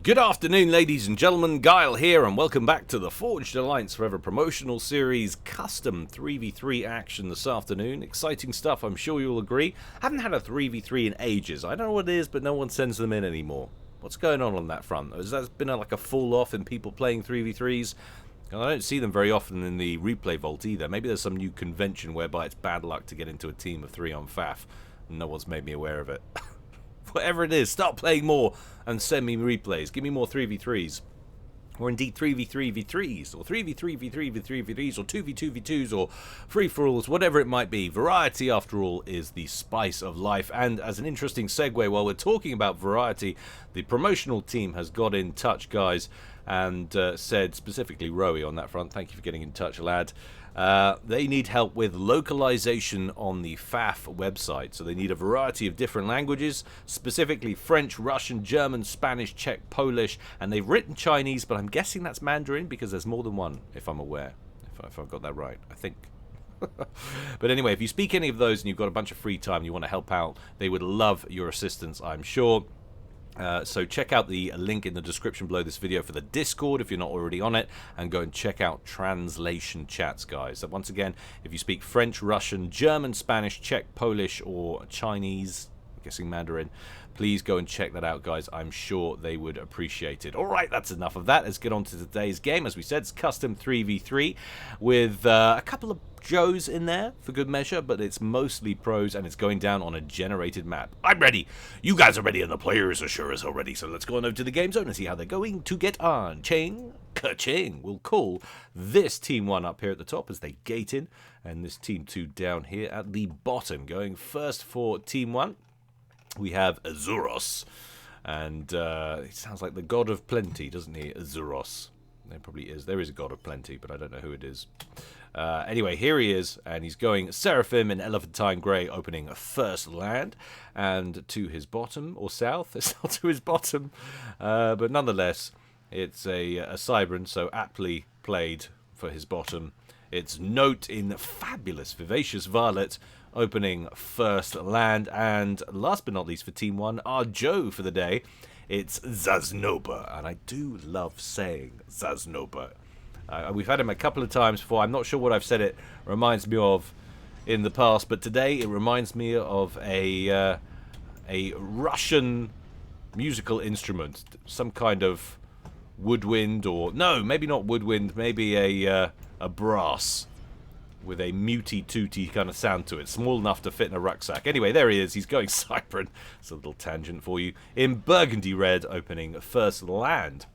Good afternoon, ladies and gentlemen. Guile here, and welcome back to the Forged Alliance Forever promotional series custom 3v3 action this afternoon. Exciting stuff, I'm sure you'll agree. Haven't had a 3v3 in ages. I don't know what it is, but no one sends them in anymore. What's going on that front? Has that been like a fall off in people playing 3v3s? I don't see them very often in the replay vault either. Maybe there's some new convention whereby it's bad luck to get into a team of 3 on FAF. No one's made me aware of it. Whatever it is, start playing more and send me replays. Give me more 3v3s. Or indeed 3v3v3s, or 3v3v3v3v3s, or 2v2v2s, or free-for-alls, whatever it might be. Variety, after all, is the spice of life. And as an interesting segue, while we're talking about variety, the promotional team has got in touch, guys, and said, specifically Rowie on that front, thank you for getting in touch, lad. They need help with localization on the FAF website. So they need a variety of different languages, specifically French, Russian, German, Spanish, Czech, Polish, and they've written Chinese, but I'm guessing that's Mandarin because there's more than one, if I'm aware, if I've got that right, I think. But anyway, if you speak any of those and you've got a bunch of free time and you want to help out, they would love your assistance, I'm sure. So check out the link in the description below this video for the Discord if you're not already on it, and go and check out translation chats, guys. So once again, if you speak French, Russian, German, Spanish, Czech, Polish, or Chinese, I'm guessing Mandarin, please go and check that out, guys. I'm sure they would appreciate it. Alright, that's enough of that. Let's get on to today's game. As we said, it's custom 3v3 with a couple of Joes in there for good measure, but it's mostly pros, and it's going down on a generated map. I'm ready. You guys are ready, and the players are sure as hell ready. So let's go on over to the game zone and see how they're going to get on. Ching, ka-ching. We'll call this Team 1 up here at the top as they gate in, and this Team 2 down here at the bottom. Going first for Team 1, we have Azuros, and he sounds like the god of plenty, doesn't he? Azuros. There probably is. There is a god of plenty, but I don't know who it is. Anyway, here he is, and he's going Seraphim in Elephantine Grey, opening a first land, and to his bottom, or south, it's not to his bottom, but nonetheless, it's a Cybran, so aptly played for his bottom. It's Note in fabulous Vivacious Violet, opening first land, and last but not least for Team 1, our Joe for the day, it's Zasnoba, and I do love saying Zasnoba. We've had him a couple of times before. I'm not sure what I've said it reminds me of in the past, but today it reminds me of a Russian musical instrument, some kind of woodwind, or no, maybe not woodwind, maybe a brass with a muty-tooty kind of sound to it, small enough to fit in a rucksack. Anyway, there he is. He's going Cybran. It's a little tangent for you. In Burgundy Red, opening first land.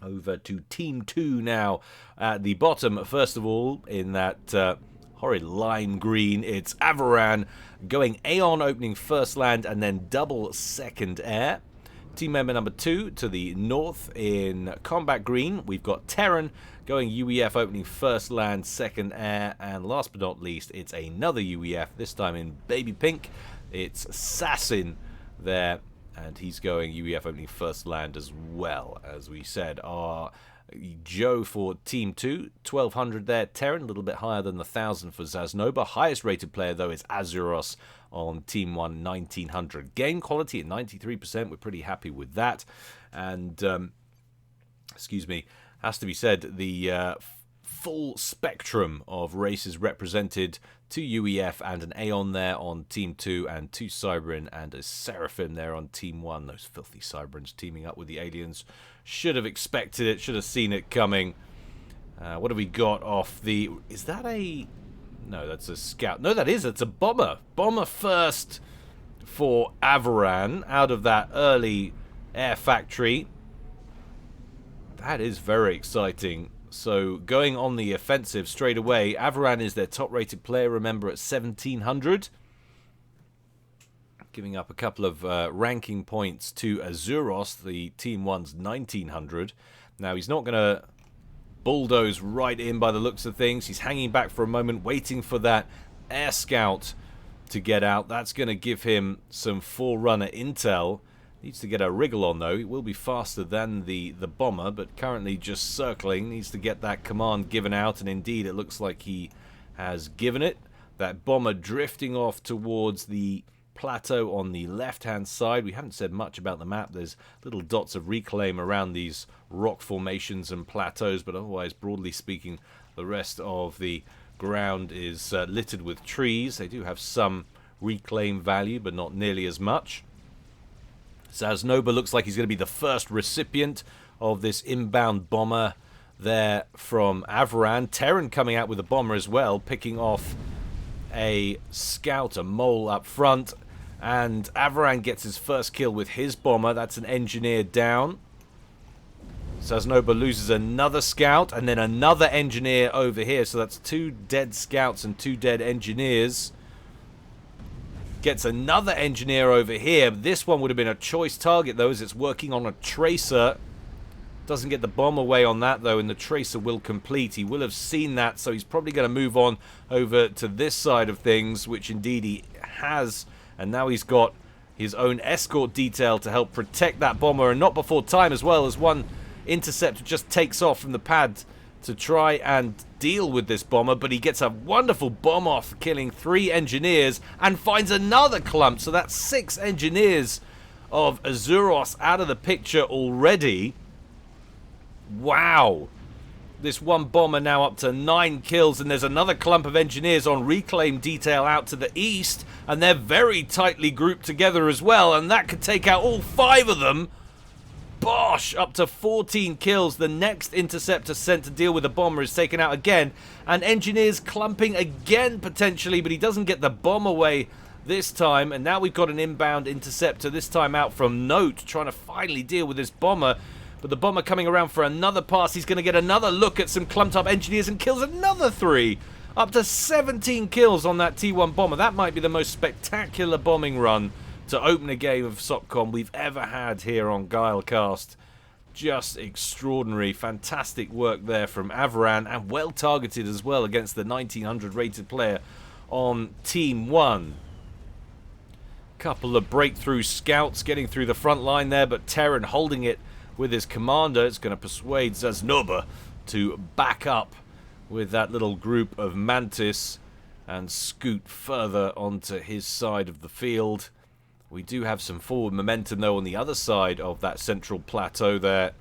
Over to Team 2 now at the bottom. First of all, in that horrid lime green, it's Avaran going Aeon, opening first land, and then double second air. Team member number 2 to the north in combat green, we've got Terran going UEF, opening first land, second air, and last but not least, it's another UEF, this time in baby pink. It's Assassin there, and he's going UEF, opening first land as well. As we said, our Joe for Team 2, 1200 there. Terran, a little bit higher than the 1000 for Zasnoba. Highest rated player, though, is Azuros on Team 1, 1900. Game quality at 93%. We're pretty happy with that. And, excuse me, has to be said, the full spectrum of races represented, 2 UEF and an Aeon there on Team 2, and 2 Cybran and a Seraphim there on Team 1. Those filthy Cybrans teaming up with the aliens. Should have expected it, should have seen it coming. What have we got off the... Is that a... No, that's a scout. No, that is. It's a bomber. Bomber first for Avaran out of that early air factory. That is very exciting. So going on the offensive straight away. Avaran is their top rated player, remember, at 1700. Giving up a couple of ranking points to Azuros, the Team 1's 1900. Now, he's not going to bulldoze right in by the looks of things. He's hanging back for a moment, waiting for that air scout to get out. That's going to give him some forerunner intel. Needs to get a wriggle on, though. He will be faster than the bomber, but currently just circling. Needs to get that command given out, and indeed it looks like he has given it. That bomber drifting off towards the plateau on the left-hand side. We haven't said much about the map. There's little dots of reclaim around these rock formations and plateaus, but otherwise, broadly speaking, the rest of the ground is littered with trees. They do have some reclaim value, but not nearly as much. Zasnoba looks like he's going to be the first recipient of this inbound bomber there from Avaran. Terran coming out with a bomber as well, picking off a scout, a mole up front. And Avaran gets his first kill with his bomber. That's an engineer down. Zasnoba loses another scout and then another engineer over here. So that's 2 dead scouts and 2 dead engineers. Gets another engineer over here. This one would have been a choice target, though, as it's working on a tracer. Doesn't get the bomb away on that, though, and the tracer will complete. He will have seen that, so he's probably going to move on over to this side of things, which indeed he has. And now he's got his own escort detail to help protect that bomber, and not before time as well, as one interceptor just takes off from the pad to try and deal with this bomber, but he gets a wonderful bomb off, killing 3 engineers, and finds another clump. So that's 6 engineers of Azuros out of the picture already. Wow. This one bomber now up to 9 kills, and there's another clump of engineers on reclaim detail out to the east, and they're very tightly grouped together as well, and that could take out all 5 of them. Bosh, up to 14 kills. The next interceptor sent to deal with the bomber is taken out again, and engineers clumping again potentially, but he doesn't get the bomb away this time. And now we've got an inbound interceptor, this time out from Note, trying to finally deal with this bomber. But the bomber coming around for another pass. He's going to get another look at some clumped up engineers and kills another 3. Up to 17 kills on that T1 bomber. That might be the most spectacular bombing run to open a game of SOCCOM we've ever had here on Guilecast. Just extraordinary, fantastic work there from Avaran, and well targeted as well against the 1900 rated player on Team 1. Couple of breakthrough scouts getting through the front line there, but Terran holding it with his commander. It's going to persuade Zasnoba to back up with that little group of Mantis and scoot further onto his side of the field. We do have some forward momentum, though, on the other side of that central plateau there.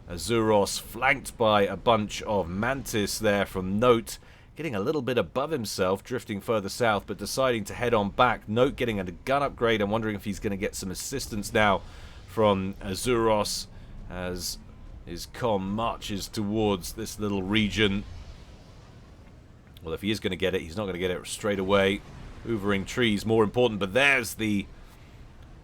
Azuros flanked by a bunch of Mantis there from Note, getting a little bit above himself, drifting further south, but deciding to head on back. Note getting a gun upgrade. I'm wondering if he's going to get some assistance now from Azuros as his comm marches towards this little region. Well, if he is going to get it, he's not going to get it straight away. Hoovering trees, more important, but there's the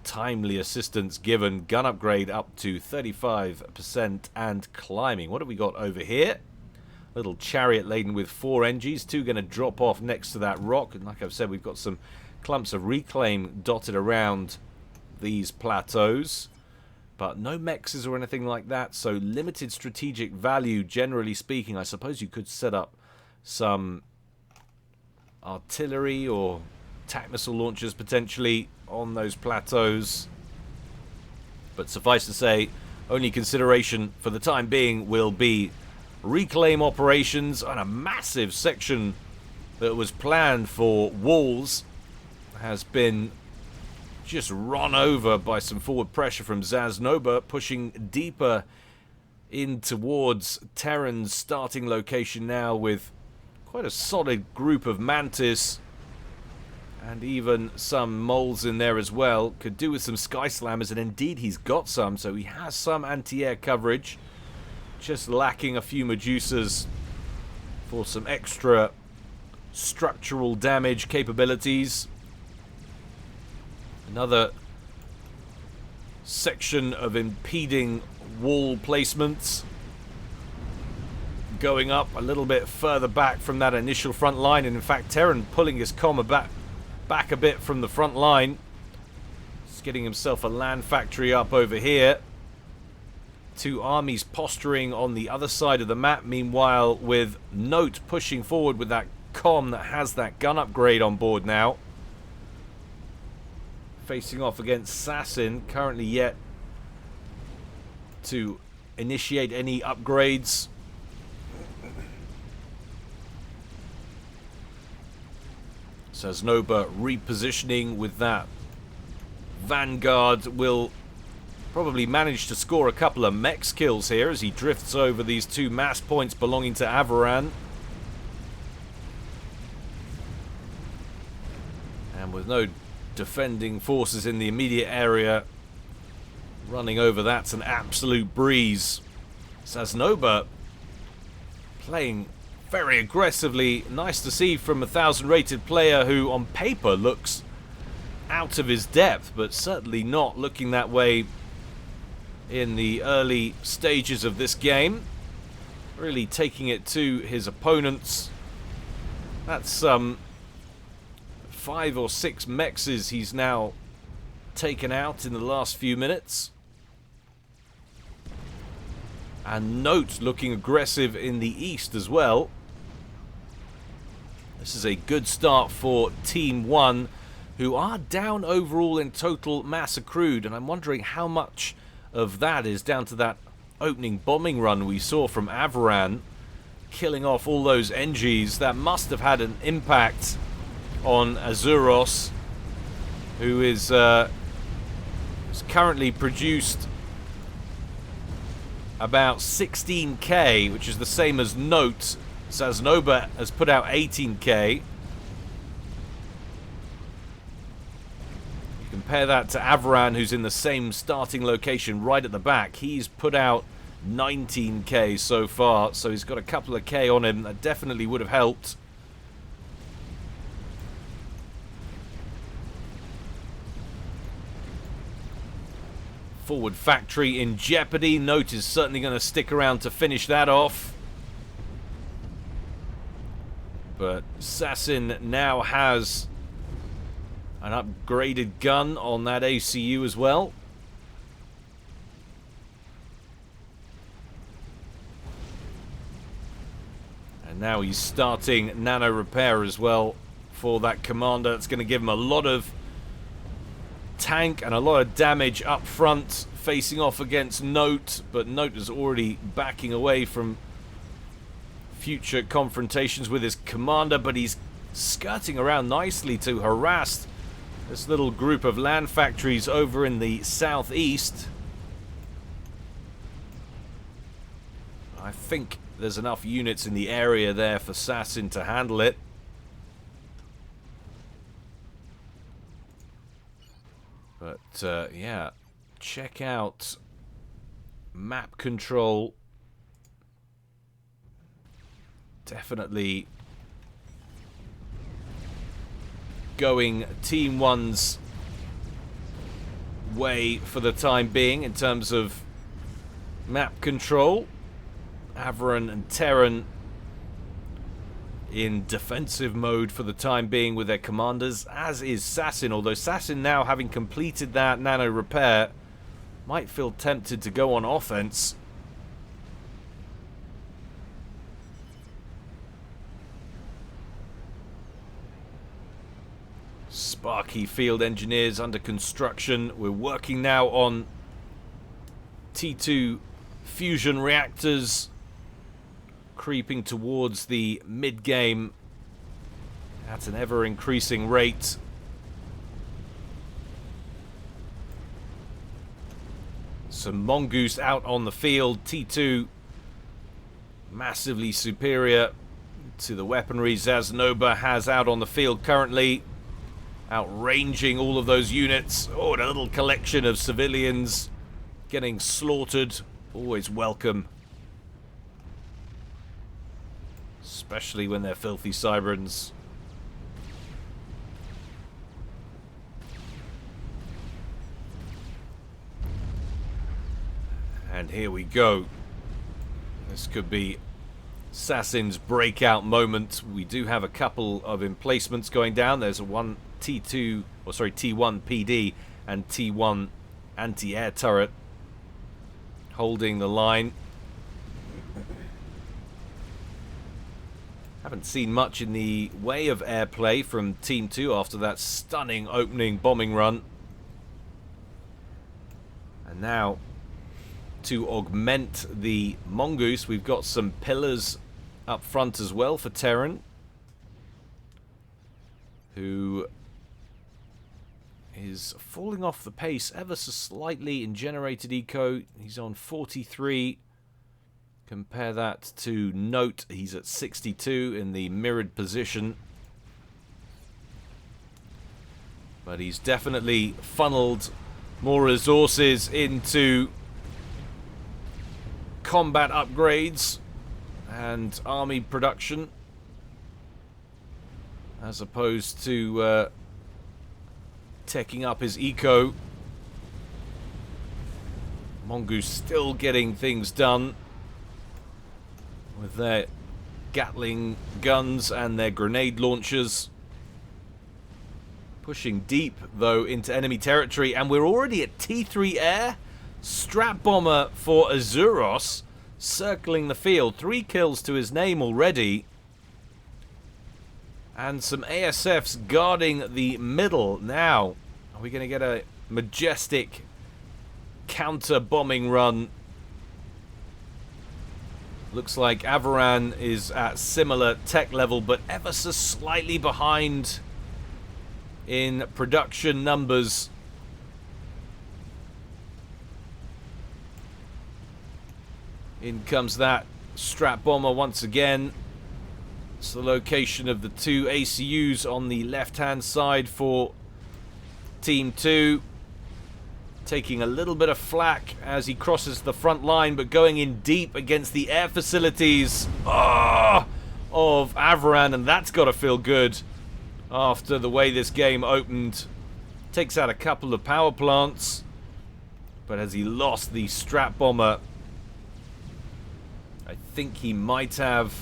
timely assistance given. Gun upgrade up to 35% and climbing. What have we got over here? Little chariot laden with 4 NGs. 2 going to drop off next to that rock. And like I've said, we've got some clumps of reclaim dotted around these plateaus. But no mexes or anything like that. So limited strategic value, generally speaking. I suppose you could set up some artillery or attack missile launchers potentially on those plateaus, but suffice to say, only consideration for the time being will be reclaim operations on a massive section that was planned for walls has been just run over by some forward pressure from Zasnoba, pushing deeper in towards Terran's starting location now with quite a solid group of Mantis and even some moles in there as well. Could do with some Sky Slammers, and indeed he's got some, so he has some anti-air coverage. Just lacking a few Medusas for some extra structural damage capabilities. Another section of impeding wall placements going up a little bit further back from that initial front line, and in fact Terran pulling his comma back a bit from the front line. He's getting himself a land factory up over here. 2 armies posturing on the other side of the map, meanwhile with Note pushing forward with that comm that has that gun upgrade on board now. Facing off against Assassin, currently yet to initiate any upgrades. Saznoba repositioning with that vanguard will probably manage to score a couple of mechs kills here as he drifts over these two mass points belonging to Avaran. And with no defending forces in the immediate area, running over that's an absolute breeze. Saznoba playing very aggressively. Nice to see from a 1000 rated player who on paper looks out of his depth, but certainly not looking that way in the early stages of this game. Really taking it to his opponents. That's 5 or 6 mexes he's now taken out in the last few minutes. And Note looking aggressive in the east as well. This is a good start for Team 1, who are down overall in total mass accrued, and I'm wondering how much of that is down to that opening bombing run we saw from Avaran, killing off all those NGs. That must have had an impact on Azuros, who is currently produced about 16k, which is the same as Note. Saznoba has put out 18k. Compare that to Avaran, who's in the same starting location right at the back. He's put out 19k so far, so he's got a couple of k on him. That definitely would have helped. Forward factory in jeopardy. Note is certainly going to stick around to finish that off. But Assassin now has an upgraded gun on that ACU as well. And now he's starting nano repair as well for that commander. It's going to give him a lot of tank and a lot of damage up front, facing off against Note. But Note is already backing away from future confrontations with his commander, but he's skirting around nicely to harass this little group of land factories over in the southeast. I think there's enough units in the area there for Assassin to handle it. But yeah, check out map control. Definitely going Team 1's way for the time being in terms of map control. Avaran and Terran in defensive mode for the time being with their commanders, as is Assassin, although Assassin now, having completed that nano repair, might feel tempted to go on offense. Sparky field engineers under construction. We're working now on T2 fusion reactors, creeping towards the mid-game at an ever-increasing rate. Some mongoose out on the field. T2 massively superior to the weaponry Saznoba has out on the field currently, outranging all of those units. Oh, and a little collection of civilians getting slaughtered. Always welcome, especially when they're filthy Cyberans. And here we go. This could be Assassin's breakout moment. We do have a couple of emplacements going down. There's a one T2, or sorry, T1 PD and T1 anti-air turret holding the line. Haven't seen much in the way of airplay from Team 2 after that stunning opening bombing run. And now, to augment the mongoose, we've got some pillars up front as well for Terran, who is falling off the pace ever so slightly in generated eco. He's on 43. Compare that to Note. He's at 62 in the mirrored position. But he's definitely funneled more resources into combat upgrades and army production, as opposed to teching up his eco. Mongoose still getting things done with their Gatling guns and their grenade launchers. Pushing deep, though, into enemy territory, and we're already at T3 air. Strap bomber for Azuros, circling the field. 3 kills to his name already. And some ASFs guarding the middle. Now, are we going to get a majestic counter-bombing run? Looks like Avaran is at similar tech level, but ever so slightly behind in production numbers. In comes that strap bomber once again. It's the location of the 2 ACUs on the left-hand side for Team 2. Taking a little bit of flack as he crosses the front line, but going in deep against the air facilities of Avaran, and that's got to feel good after the way this game opened. Takes out a couple of power plants, but as he lost the strap bomber, I think he might have.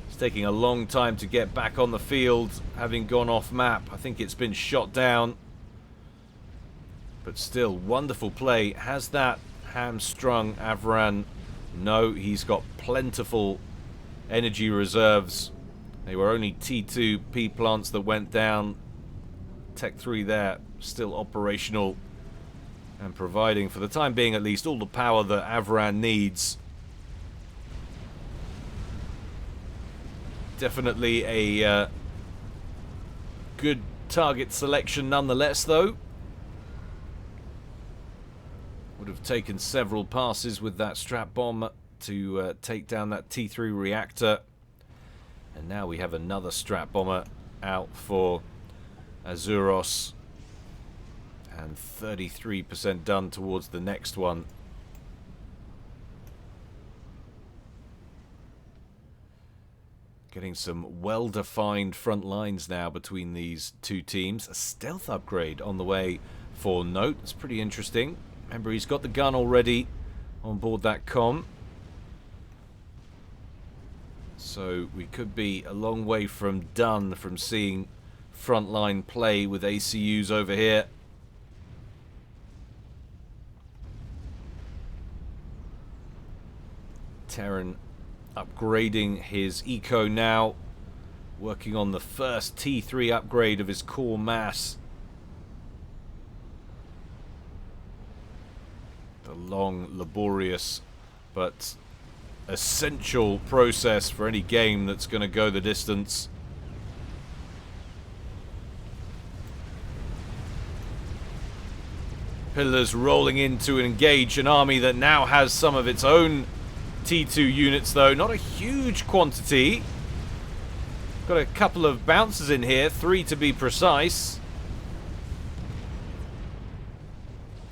It's taking a long time to get back on the field, having gone off map. I think it's been shot down. But still, wonderful play. Has that hamstrung Avaran? No, he's got plentiful energy reserves. They were only T2 P plants that went down. Tech 3 there, still operational and providing, for the time being at least, all the power that Avaran needs. Definitely a good target selection nonetheless, though. Would have taken several passes with that strap bomb to take down that T3 reactor. And now we have another strap bomber out for Azuros. And 33% done towards the next one. Getting some well-defined front lines now between these two teams. A stealth upgrade on the way for Note. It's pretty interesting. Remember, he's got the gun already on board that comm. So we could be a long way from done from seeing frontline play with ACUs over here. Terran upgrading his eco now. Working on the first T3 upgrade of his core mass. A long, laborious, but essential process for any game that's going to go the distance. Pillars rolling in to engage an army that now has some of its own T2 units, though. Not a huge quantity. Got a couple of bouncers in here, 3 to be precise.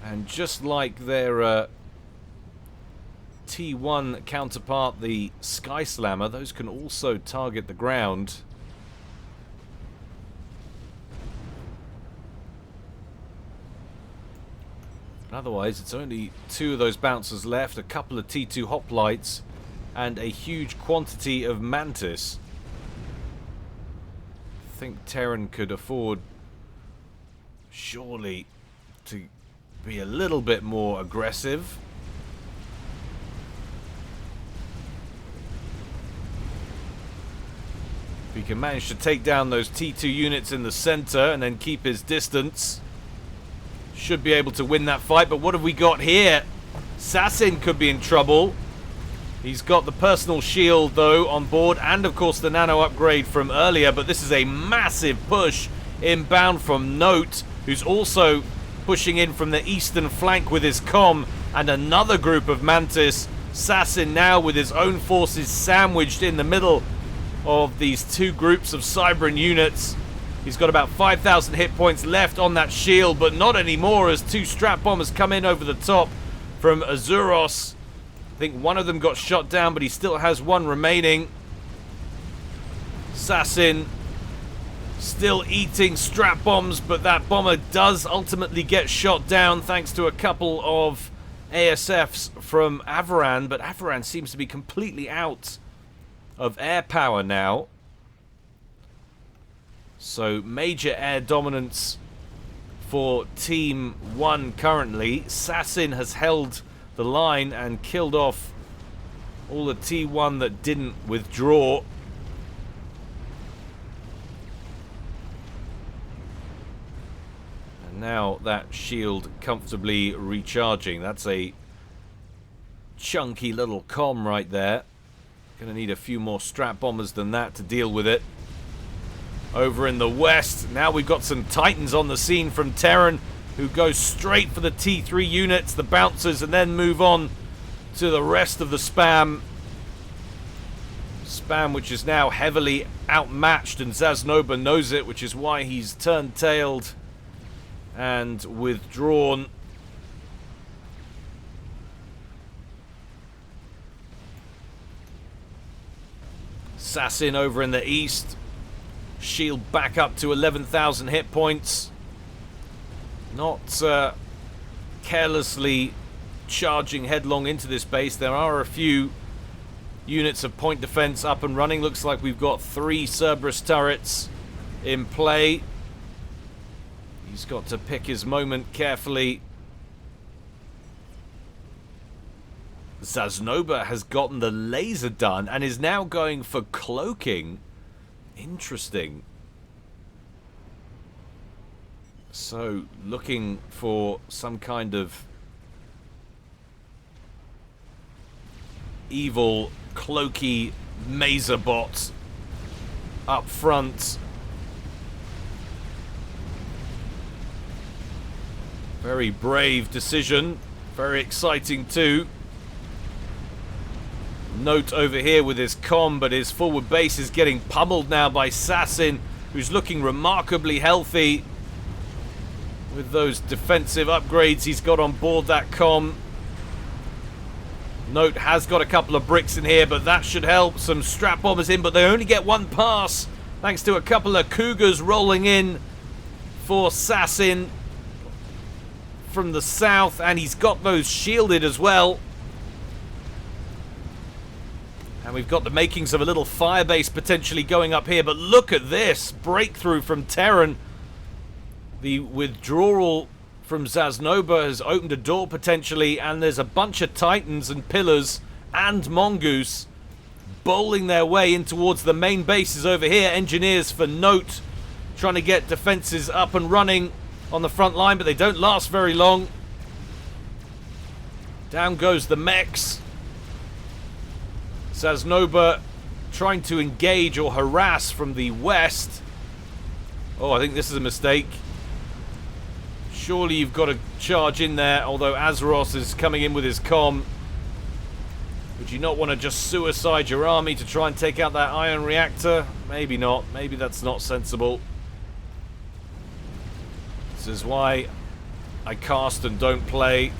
And just like their T1 counterpart, the Sky Slammer, those can also target the ground. Otherwise, it's only 2 of those bouncers left, a couple of T2 hoplites, and a huge quantity of Mantis. I think Terran could afford, surely, to be a little bit more aggressive. If he can manage to take down those T2 units in the center and then keep his distance, should be able to win that fight. But what have we got here? Assassin could be in trouble. He's got the personal shield, though, on board, and, of course, the nano upgrade from earlier, but this is a massive push inbound from Note, who's also pushing in from the eastern flank with his comm, and another group of Mantis. Assassin now with his own forces sandwiched in the middle of these two groups of Cybran units. He's got about 5,000 hit points left on that shield, but not anymore as two strap bombers come in over the top from Azuros. I think one of them got shot down, but he still has one remaining. Assassin still eating strap bombs, but that bomber does ultimately get shot down thanks to a couple of ASFs from Avaran, but Avaran seems to be completely out of air power now. So major air dominance for Team 1 currently. Assassin has held the line and killed off all the T1 that didn't withdraw. And now that shield comfortably recharging. That's a chunky little comm right there. Gonna need a few more strap bombers than that to deal with it. Over in the west, now we've got some Titans on the scene from Terran, who go straight for the T3 units, the bouncers, and then move on to the rest of the spam. Spam which is now heavily outmatched, and Zasnoba knows it, which is why he's turned-tailed and withdrawn. Assassin over in the east. Shield back up to 11,000 hit points. Not carelessly charging headlong into this base. There are a few units of point defense up and running. Looks like we've got 3 Cerberus turrets in play. He's got to pick his moment carefully. Zasnoba has gotten the laser done and is now going for cloaking. Interesting. So, looking for some kind of evil, cloaky mazer bot up front. Very brave decision. Very exciting too. Note over here with his comm, but his forward base is getting pummeled now by Assassin, who's looking remarkably healthy with those defensive upgrades he's got on board that comm. Note has got a couple of bricks in here, but that should help. Some strap bombers in, but they only get one pass thanks to a couple of Cougars rolling in for Assassin from the south, and he's got those shielded as well. And we've got the makings of a little firebase potentially going up here, but look at this breakthrough from Terran. The withdrawal from Zasnoba has opened a door potentially, and there's a bunch of Titans and Pillars and Mongoose bowling their way in towards the main bases over here. Engineers for Note trying to get defenses up and running on the front line, but they don't last very long. Down goes the mechs. Zasnoba trying to engage or harass from the west. Oh, I think this is a mistake. Surely you've got to charge in there, although Azeroth is coming in with his comm. Would you not want to just suicide your army to try and take out that ion reactor? Maybe not. Maybe that's not sensible. This is why I cast and don't play.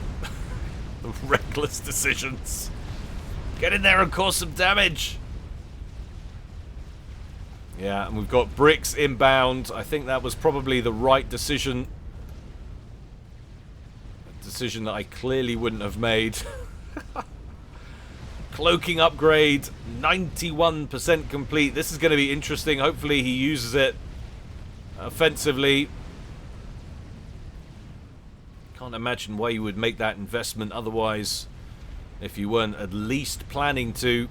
The reckless decisions. Get in there and cause some damage. Yeah, and we've got bricks inbound. I think that was probably the right decision. A decision that I clearly wouldn't have made. Cloaking upgrade, 91% complete. This is going to be interesting. Hopefully he uses it offensively. Can't imagine why you would make that investment otherwise, if you weren't at least planning to.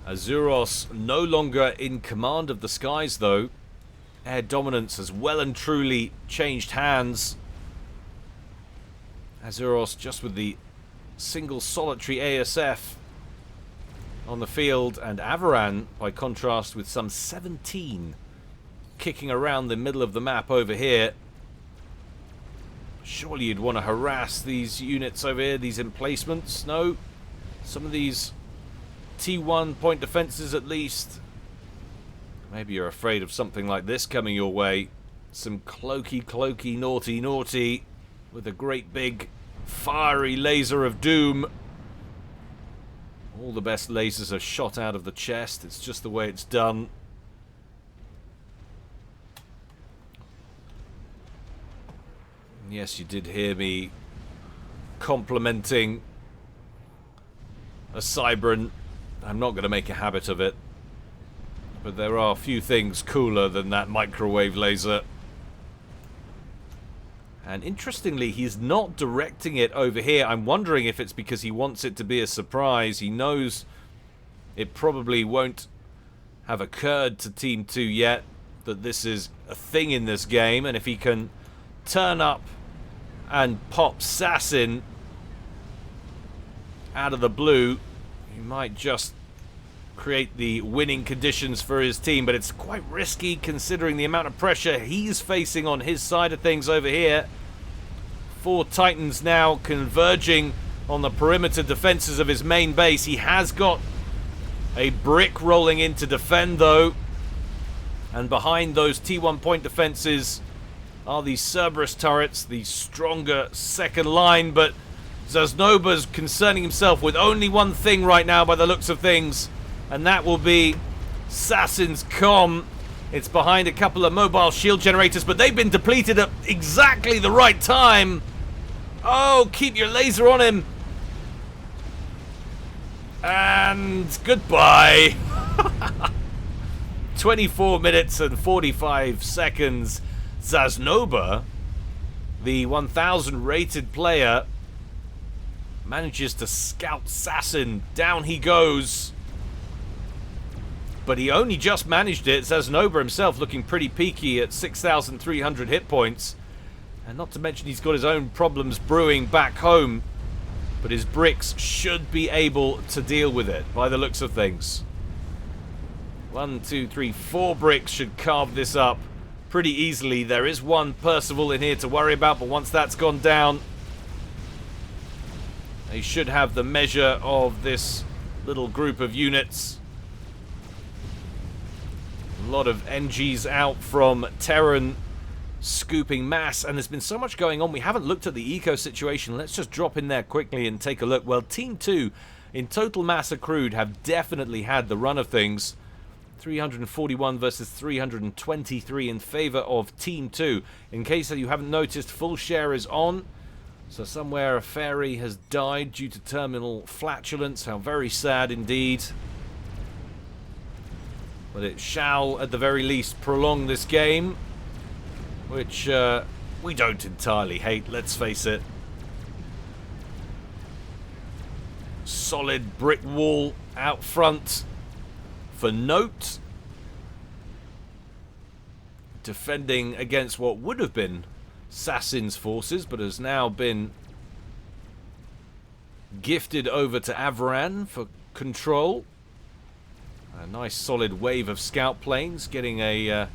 Azuros no longer in command of the skies, though. Air dominance has well and truly changed hands. Azuros just with the single solitary ASF on the field, and Avaran, by contrast, with some 17 kicking around the middle of the map over here. Surely you'd want to harass these units over here, these emplacements. No, some of these T1 point defenses at least. Maybe you're afraid of something like this coming your way. Some cloaky, naughty, with a great big fiery laser of doom. All the best lasers are shot out of the chest. It's just the way it's done. Yes, you did hear me complimenting a Cybran. I'm not going to make a habit of it. But there are a few things cooler than that microwave laser. And interestingly, he's not directing it over here. I'm wondering if it's because he wants it to be a surprise. He knows it probably won't have occurred to Team 2 yet that this is a thing in this game. And if he can turn up and pop Assassin out of the blue, he might just create the winning conditions for his team. But it's quite risky considering the amount of pressure he's facing on his side of things over here. 4 Titans now converging on the perimeter defenses of his main base. He has got a brick rolling in to defend though, and behind those T1 point defenses are the Cerberus turrets, the stronger second line. But Zasnoba's concerning himself with only one thing right now by the looks of things, and that will be Assassin's comm. It's behind a couple of mobile shield generators, but they've been depleted at exactly the right time. Oh, keep your laser on him. And goodbye. 24 minutes and 45 seconds. Zasnoba, the 1000 rated player, manages to scout Assassin. Down he goes. But he only just managed it. Zasnoba himself looking pretty peaky at 6,300 hit points. And not to mention he's got his own problems brewing back home. But his bricks should be able to deal with it by the looks of things. 1, 2, 3, 4 bricks should carve this up pretty easily. There is one Percival in here to worry about, but once that's gone down, they should have the measure of this little group of units. A lot of NGs out from Terran, scooping mass, and there's been so much going on. We haven't looked at the eco situation. Let's just drop in there quickly and take a look. Well, Team 2 in total mass accrued have definitely had the run of things. 341 versus 323 in favor of Team 2. In case that you haven't noticed, full share is on. So somewhere a fairy has died due to terminal flatulence. How very sad indeed. But it shall, at the very least, prolong this game, which we don't entirely hate, let's face it. Solid brick wall out front for Note. Defending against what would have been Assassin's forces, but has now been gifted over to Avaran for control. A nice solid wave of scout planes, getting a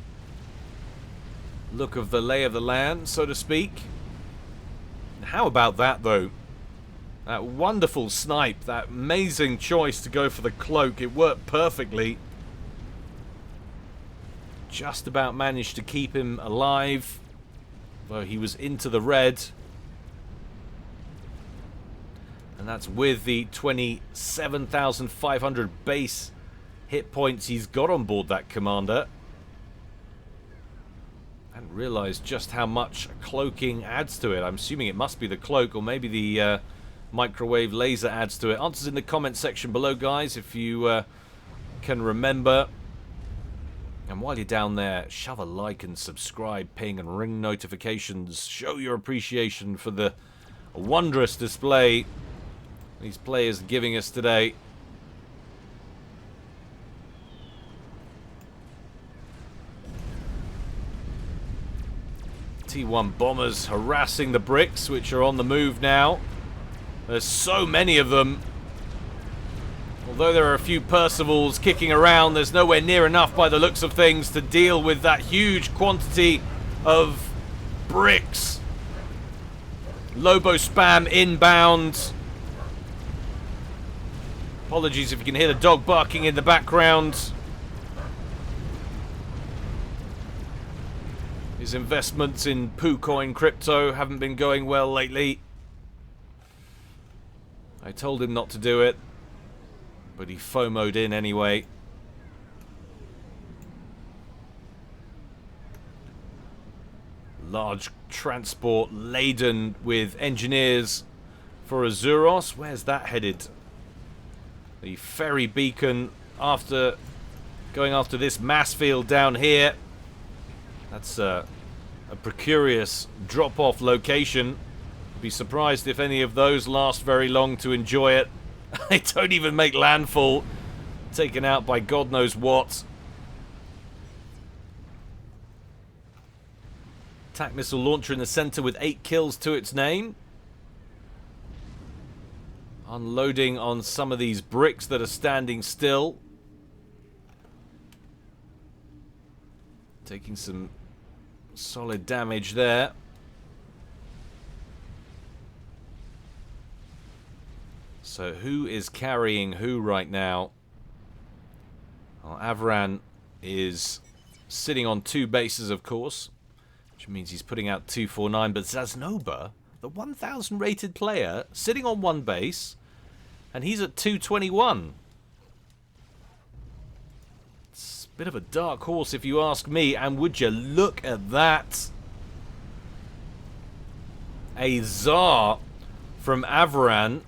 look of the lay of the land, so to speak. How about that, though? That wonderful snipe, that amazing choice to go for the cloak. It worked perfectly. Just about managed to keep him alive, though he was into the red. And that's with the 27,500 base hit points he's got on board that commander. I hadn't realized just how much cloaking adds to it. I'm assuming it must be the cloak, or maybe the microwave laser adds to it. Answers in the comment section below, guys, if you can remember. And while you're down there, shove a like and subscribe, ping and ring notifications. Show your appreciation for the wondrous display these players are giving us today. T1 bombers harassing the bricks, which are on the move now. There's so many of them. Although there are a few Percivals kicking around, there's nowhere near enough by the looks of things to deal with that huge quantity of bricks. Lobo spam inbound. Apologies if you can hear the dog barking in the background. His investments in PooCoin crypto haven't been going well lately. I told him not to do it, but he FOMO'd in anyway. Large transport laden with engineers for Azuros. Where's that headed? The ferry beacon after going after this mass field down here. That's a precarious drop-off location. I'd be surprised if any of those last very long to enjoy it. They don't even make landfall. Taken out by God knows what. Attack missile launcher in the center with 8 kills to its name. Unloading on some of these bricks that are standing still. Taking some solid damage there. So who is carrying who right now? Well, Avran is sitting on 2 bases, of course, which means he's putting out 249. But Zasnoba, the 1,000 rated player, sitting on 1 base, and he's at 221. It's a bit of a dark horse if you ask me, and would you look at that? A Tsar from Avran,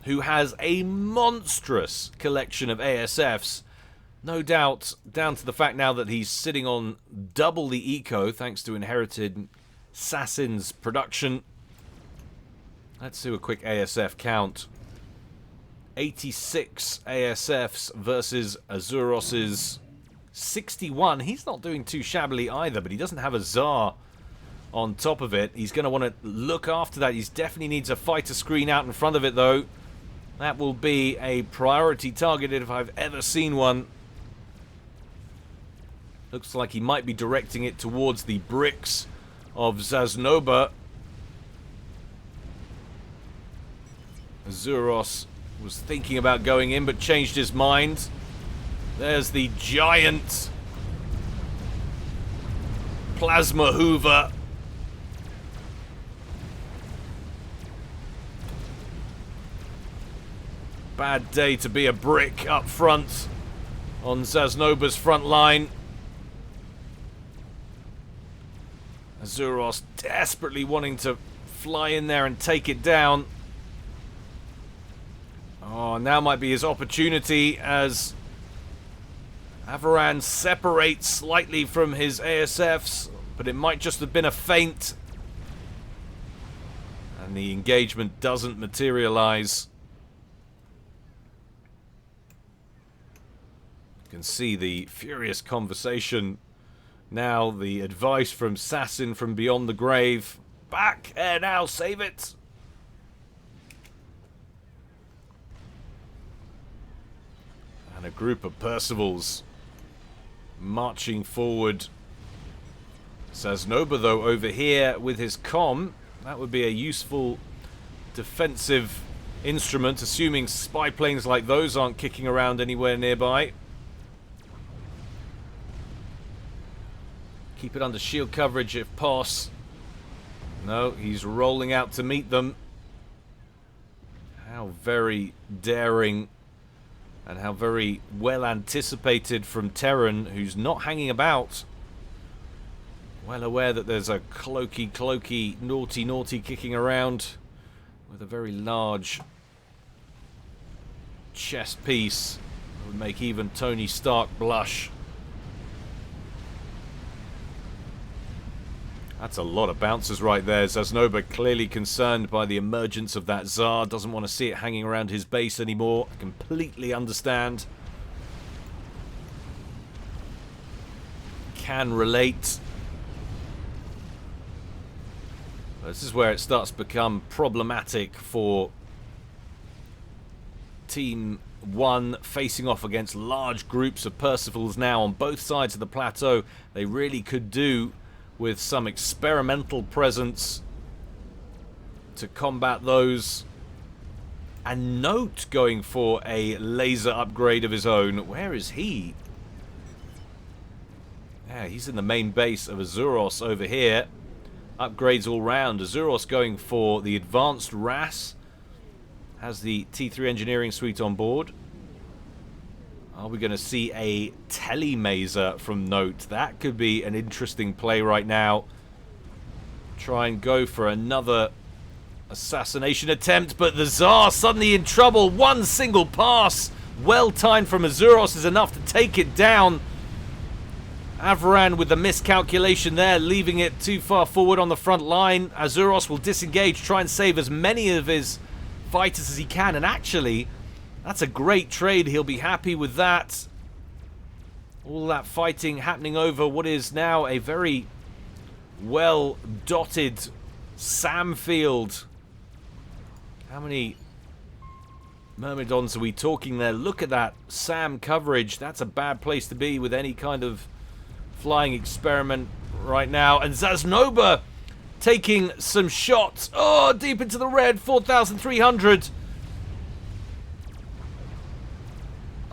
who has a monstrous collection of ASFs. No doubt down to the fact now that he's sitting on double the eco thanks to inherited Assassin's production. Let's do a quick ASF count. 86 ASFs versus Azuros's 61. He's not doing too shabbily either, but he doesn't have a Tsar on top of it. He's going to want to look after that. He definitely needs a fighter screen out in front of it, though. That will be a priority target if I've ever seen one. Looks like he might be directing it towards the bricks of Zasnoba. Azuros was thinking about going in, but changed his mind. There's the giant plasma hoover. Bad day to be a brick up front on Zasnoba's front line. Azuros desperately wanting to fly in there and take it down. Oh, now might be his opportunity as Avaran separates slightly from his ASFs, but it might just have been a feint. And the engagement doesn't materialize. You can see the furious conversation. Now the advice from Sassin from beyond the grave. Back! Now, save it! And a group of Percivals marching forward. Zasnoba, though, over here with his comm. That would be a useful defensive instrument, assuming spy planes like those aren't kicking around anywhere nearby. Keep it under shield coverage if possible. No, he's rolling out to meet them. How very daring and how very well anticipated from Terran, who's not hanging about. Well aware that there's a cloaky, naughty kicking around with a very large chest piece that would make even Tony Stark blush. That's a lot of bouncers right there. Zasnoba clearly concerned by the emergence of that Tsar. Doesn't want to see it hanging around his base anymore. I completely understand. Can relate. This is where it starts to become problematic for Team 1 facing off against large groups of Percivals now on both sides of the plateau. They really could do with some experimental presence to combat those. And Note going for a laser upgrade of his own. Where is he? Yeah, he's in the main base of Azuros over here. Upgrades all round. Azuros going for the advanced RAS. Has the T3 engineering suite on board. Are we going to see a telemaser from Note? That could be an interesting play right now. Try and go for another assassination attempt, but the Tsar suddenly in trouble. One single pass, well timed from Azuros, is enough to take it down. Avaran with the miscalculation there, leaving it too far forward on the front line. Azuros will disengage, try and save as many of his fighters as he can, and actually, that's a great trade. He'll be happy with that. All that fighting happening over what is now a very well dotted Sam field. How many Myrmidons are we talking there? Look at that Sam coverage. That's a bad place to be with any kind of flying experiment right now. And Zasnoba taking some shots. Oh, deep into the red. 4,300.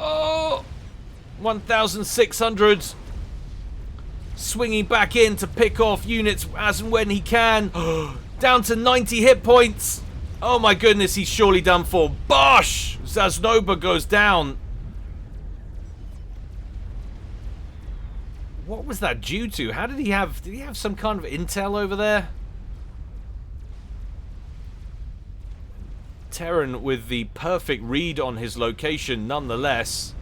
Oh, 1,600. Swinging back in to pick off units as and when he can. Down to 90 hit points. Oh my goodness, he's surely done for. Bosh! Zasnoba goes down. What was that due to? How did he have some kind of intel over there? Terran with the perfect read on his location nonetheless.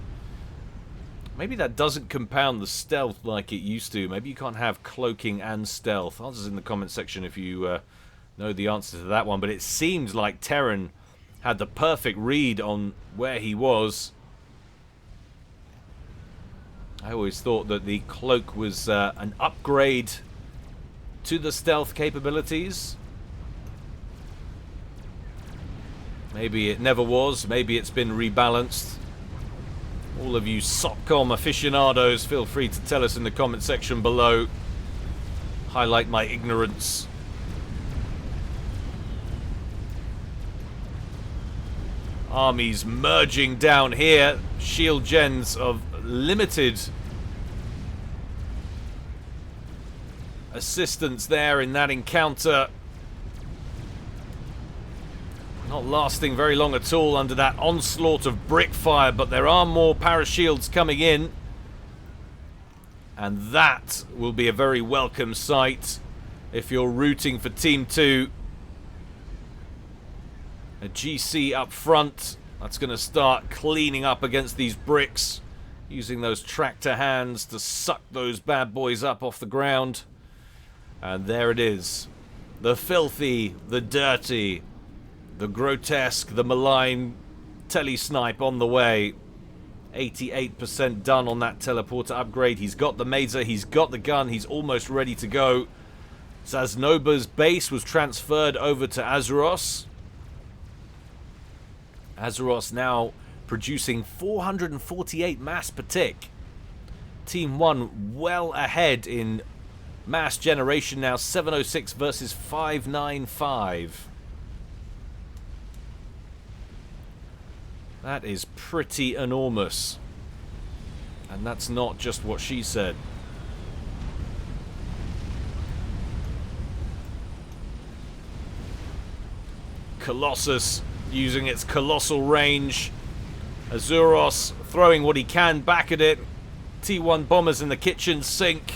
Maybe that doesn't compound the stealth like it used to. Maybe you can't have cloaking and stealth. Answers in the comment section if you know the answer to that one. But it seems like Terran had the perfect read on where he was. I always thought that the cloak was an upgrade to the stealth capabilities. Maybe it never was. Maybe it's been rebalanced. All of you SOCCOM aficionados, feel free to tell us in the comment section below. Highlight my ignorance. Armies merging down here. Shield gens of limited assistance there in that encounter. Not lasting very long at all under that onslaught of brick fire, but there are more parashields coming in. And that will be a very welcome sight if you're rooting for Team 2. A GC up front. That's going to start cleaning up against these bricks, using those tractor hands to suck those bad boys up off the ground. And there it is. The filthy, the dirty, the grotesque, the malign tele-snipe on the way. 88% done on that teleporter upgrade. He's got the Mazer, he's got the gun, he's almost ready to go. Zasnoba's base was transferred over to Azuros. Azuros now producing 448 mass per tick. Team 1 well ahead in mass generation now. 706 versus 595. That is pretty enormous. And that's not just what she said. Colossus using its colossal range. Azuros throwing what he can back at it. T1 bombers in the kitchen sink.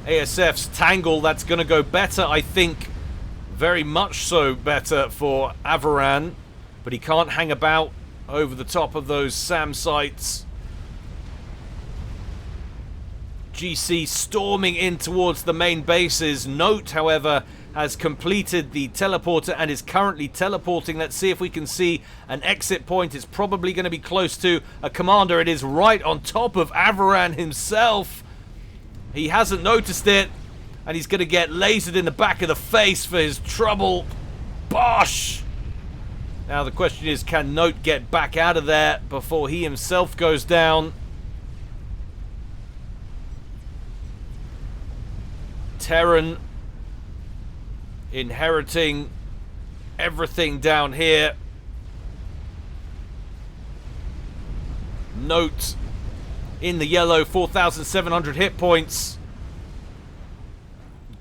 ASF's Tangle, that's going to go better, I think. Very much so better for Avaran. But he can't hang about over the top of those SAM sites. GC storming in towards the main bases. Note, however, has completed the teleporter and is currently teleporting. Let's see if we can see an exit point. It's probably going to be close to a commander. It is right on top of Avaran himself. He hasn't noticed it. And he's going to get lasered in the back of the face for his trouble. Bosh! Now the question is, can Note get back out of there before he himself goes down? Terran inheriting everything down here. Note in the yellow, 4,700 hit points.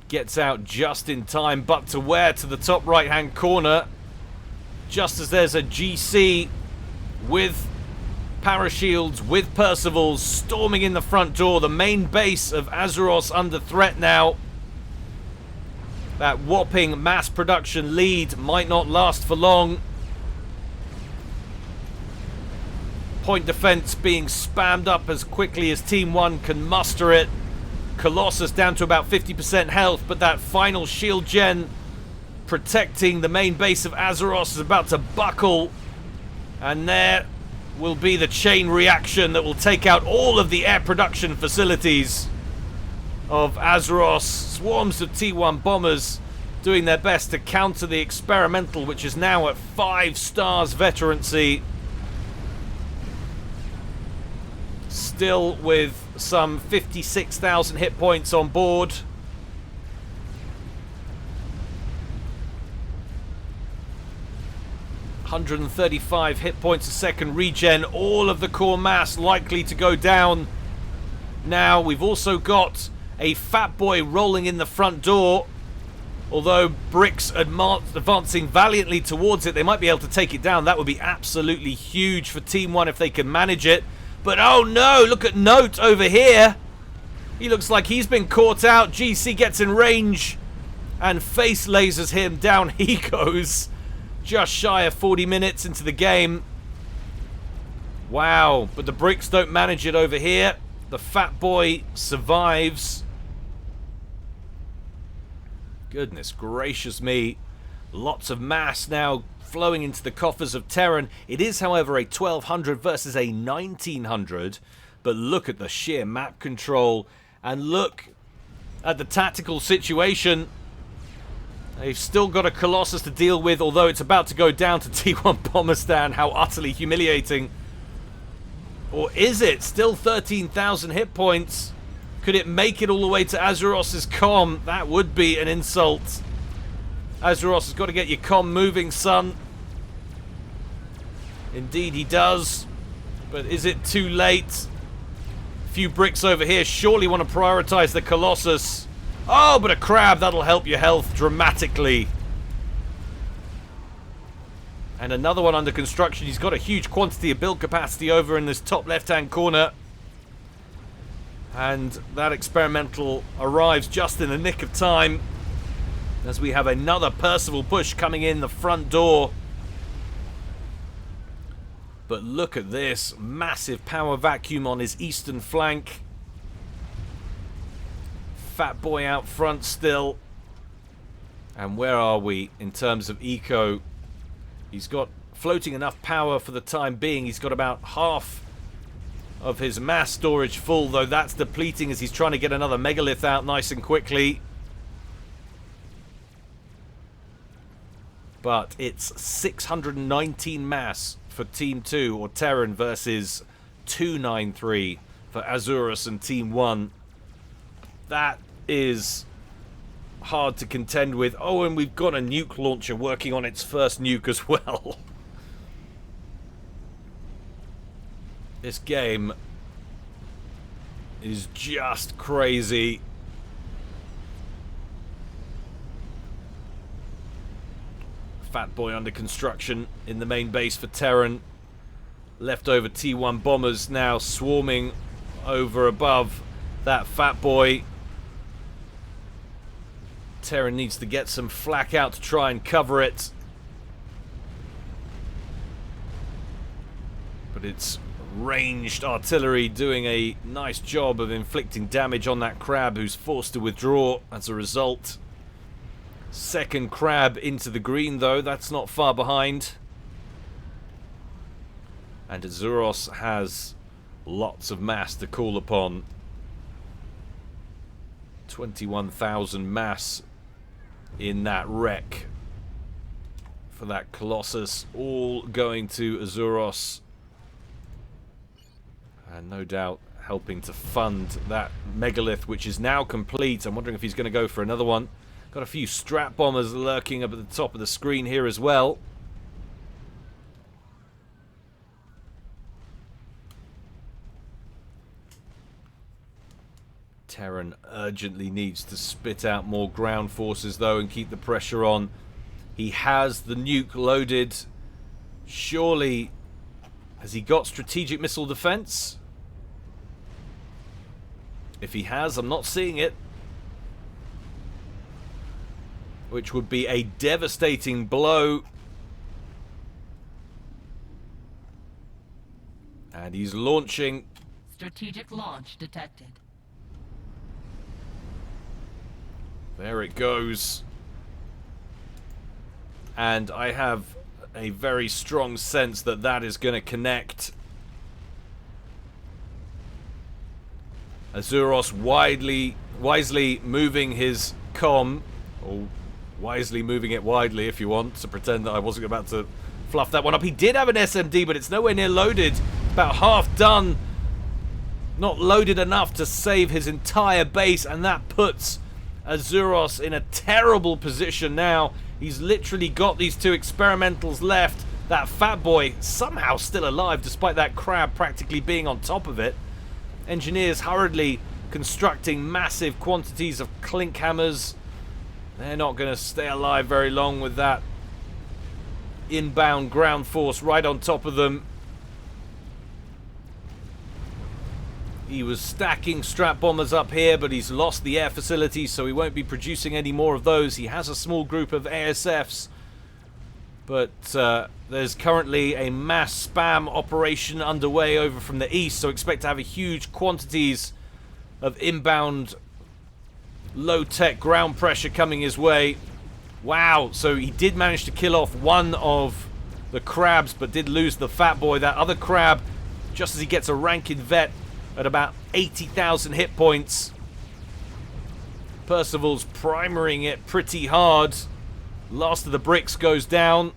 Gets out just in time, but to where? To the top right-hand corner. Just as there's a GC with parashields, with Percivals, storming in the front door. The main base of Azeroth under threat now. That whopping mass production lead might not last for long. Point defense being spammed up as quickly as Team 1 can muster it. Colossus down to about 50% health, but that final shield gen protecting the main base of Azeroth is about to buckle. And there will be the chain reaction that will take out all of the air production facilities of Azeroth. Swarms of T1 bombers doing their best to counter the experimental, which is now at 5 stars veterancy. Still with some 56,000 hit points on board. $135 hit points a second regen. All of the core mass likely to go down. Now we've also got a fat boy rolling in the front door. Although Brick's advancing valiantly towards it, they might be able to take it down. That would be absolutely huge for Team 1 if they can manage it. But oh no, look at Note over here. He looks like he's been caught out. GC gets in range and face lasers him. Down he goes. Just shy of 40 minutes into the game. Wow, but the Bricks don't manage it over here. The fat boy survives. Goodness gracious me. Lots of mass now flowing into the coffers of Terran. It is, however, a 1200 versus a 1900. But look at the sheer map control. And look at the tactical situation. They've still got a Colossus to deal with, although it's about to go down to T1 Bomberstan. How utterly humiliating. Or is it? Still 13,000 hit points. Could it make it all the way to Azeroth's comm? That would be an insult. Azeroth has got to get your comm moving, son. Indeed he does. But is it too late? A few bricks over here surely want to prioritize the Colossus. Oh, but a crab, that'll help your health dramatically. And another one under construction. He's got a huge quantity of build capacity over in this top left-hand corner. And that experimental arrives just in the nick of time, as we have another Percival push coming in the front door. But look at this. Massive power vacuum on his eastern flank. Fat boy out front still. And where are we in terms of eco? He's got floating enough power for the time being. He's got about half of his mass storage full, though that's depleting as he's trying to get another megalith out nice and quickly. But it's 619 mass for Team 2, or Terran, versus 293 for Azurus and Team 1. That is hard to contend with. Oh, and we've got a nuke launcher working on its first nuke as well. This game is just crazy. Fat boy under construction in the main base for Terran. Leftover T1 bombers now swarming over above that fat boy. Terran needs to get some flak out to try and cover it. But it's ranged artillery doing a nice job of inflicting damage on that crab, who's forced to withdraw as a result. Second crab into the green, though. That's not far behind. And Azuros has lots of mass to call upon. 21,000 mass in that wreck for that Colossus, all going to Azuros, and no doubt helping to fund that megalith, which is now complete. I'm wondering if he's going to go for another one. Got a few strap bombers lurking up at the top of the screen here as well. Terran urgently needs to spit out more ground forces though and keep the pressure on. He has the nuke loaded. Surely, has he got strategic missile defense? If he has, I'm not seeing it. Which would be a devastating blow. And he's launching. Strategic launch detected. There it goes. And I have a very strong sense that that is going to connect. Azuros wisely moving his comm, or wisely moving it widely if you want to pretend that I wasn't about to fluff that one up. He did have an SMD, but it's nowhere near loaded. It's about half done. Not loaded enough to save his entire base, and that puts Azuros in a terrible position now. He's literally got these two experimentals left. That fat boy somehow still alive despite that crab practically being on top of it. Engineers hurriedly constructing massive quantities of clink hammers. They're not going to stay alive very long with that inbound ground force right on top of them. He was stacking strap bombers up here, but he's lost the air facilities, so he won't be producing any more of those. He has a small group of ASFs, but there's currently a mass spam operation underway over from the east, so expect to have a huge quantities of inbound low-tech ground pressure coming his way. Wow, so he did manage to kill off one of the crabs, but did lose the fat boy. That other crab, just as he gets a ranking vet at about 80,000 hit points. Percival's primering it pretty hard. Last of the bricks goes down.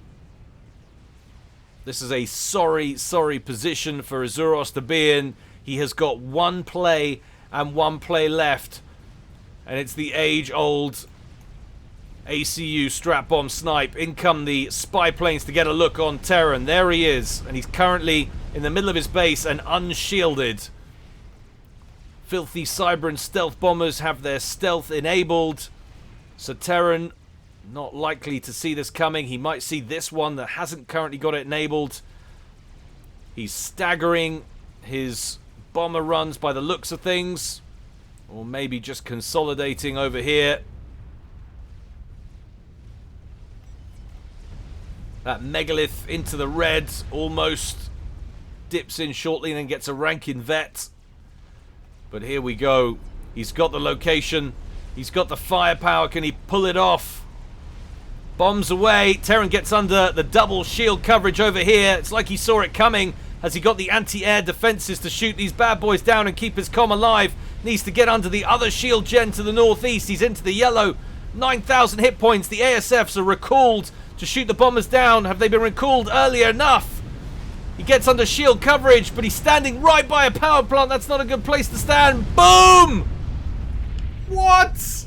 This is a sorry position for Azuros to be in. He has got one play and one play left. And it's the age-old ACU strap bomb snipe. In come the spy planes to get a look on Terran. There he is. And he's currently in the middle of his base and unshielded. Filthy Cyber and stealth bombers have their stealth enabled. So Terran not likely to see this coming. He might see this one that hasn't currently got it enabled. He's staggering his bomber runs by the looks of things. Or maybe just consolidating over here. That megalith into the red almost dips in shortly and then gets a ranking vet. But here we go. He's got the location. He's got the firepower. Can he pull it off? Bombs away. Terran gets under the double shield coverage over here. It's like he saw it coming. Has he got the anti-air defenses to shoot these bad boys down and keep his comm alive? Needs to get under the other shield gen to the northeast. He's into the yellow. 9,000 hit points. The ASFs are recalled to shoot the bombers down. Have they been recalled earlier enough? He gets under shield coverage, but he's standing right by a power plant. That's not a good place to stand. Boom! What?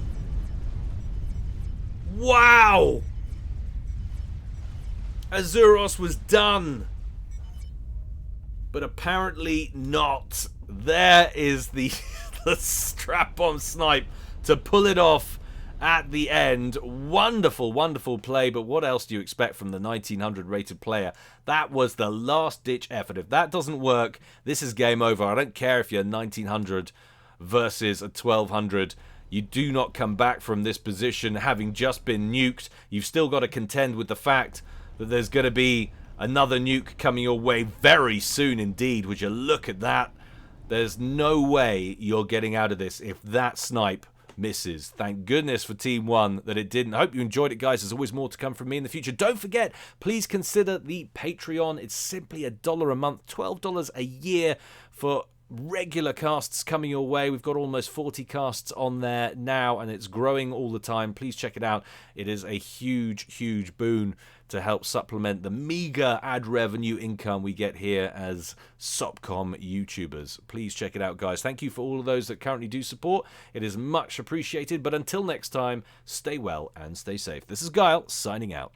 Wow! Azuros was done. But apparently not. There is the, the strap bomb snipe to pull it off at the end. Wonderful, wonderful play, but what else do you expect from the 1900 rated player? That was the last ditch effort. If that doesn't work, this is game over. I don't care if you're 1900 versus a 1200. You do not come back from this position having just been nuked. You've still got to contend with the fact that there's going to be another nuke coming your way very soon indeed. Would you look at that? There's no way you're getting out of this if that snipe misses. Thank goodness for Team 1 that it didn't. I hope you enjoyed it, guys. There's always more to come from me in the future. Don't forget, please consider the Patreon. It's simply $1 a month, $12 a year for regular casts coming your way. We've got almost 40 casts on there now, and it's growing all the time. Please check it out. It is a huge boon to help supplement the meager ad revenue income we get here as Sopcom YouTubers. Please check it out, guys. Thank you for all of those that currently do support. It is much appreciated. But until next time, stay well and stay safe. This is Guile, signing out.